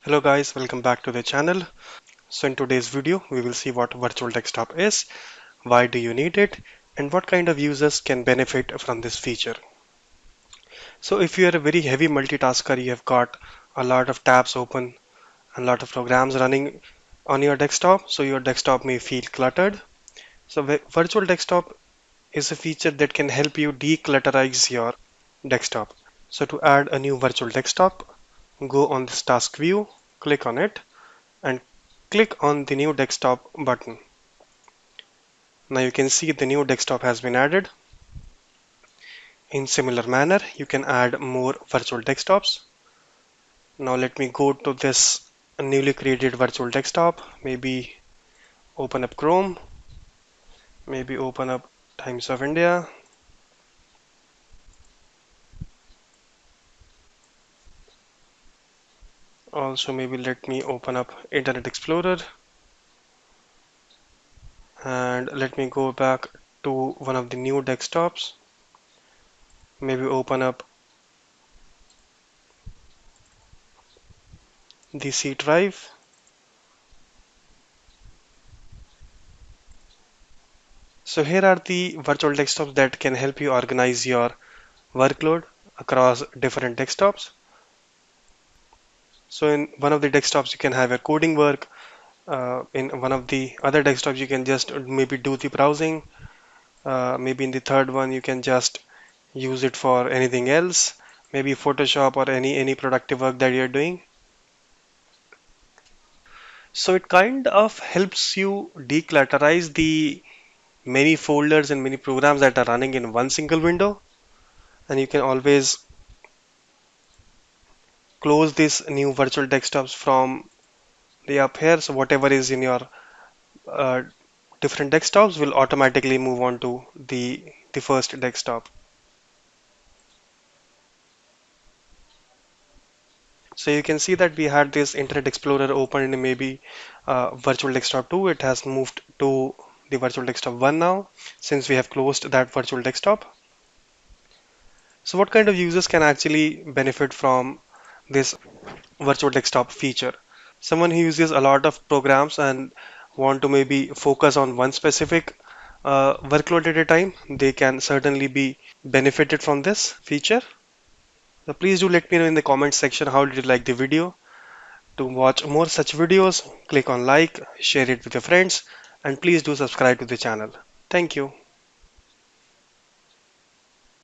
Hello guys, welcome back to the channel. So in today's video, we will see what virtual desktop is, why do you need it, and what kind of users can benefit from this feature. So if you are a very heavy multitasker, you have got a lot of tabs open and a lot of programs running on your desktop, so your desktop may feel cluttered. So virtual desktop is a feature that can help you declutterize your desktop. So to add a new virtual desktop, go on this task view, click on it, and click on the new desktop button. Now you can see the new desktop has been added. In similar manner, you can add more virtual desktops. Now let me go to this newly created virtual desktop. Maybe open up Chrome, maybe open up Times of India. Also maybe let me open up Internet Explorer and let me go back to one of the new desktops. Maybe open up the C drive. So here are the virtual desktops that can help you organize your workload across different desktops. So in one of the desktops you can have a coding work. In one of the other desktops you can just maybe do the browsing. Maybe in the third one you can just use it for anything else. Maybe Photoshop or any productive work that you're doing. So it kind of helps you declutterize the many folders and many programs that are running in one single window. And you can always close these new virtual desktops from the up here. So whatever is in your uh, different desktops will automatically move on to the first desktop. So you can see that we had this Internet Explorer open in maybe virtual desktop 2. It has moved to the virtual desktop 1 now since we have closed that virtual desktop. So what kind of users can actually benefit from this virtual desktop feature? Someone who uses a lot of programs and want to maybe focus on one specific workload at a time, they can certainly be benefited from this feature. So please do let me know in the comment section how did you like the video. To watch more such videos, click on like, share it with your friends, and please do subscribe to the channel. Thank you.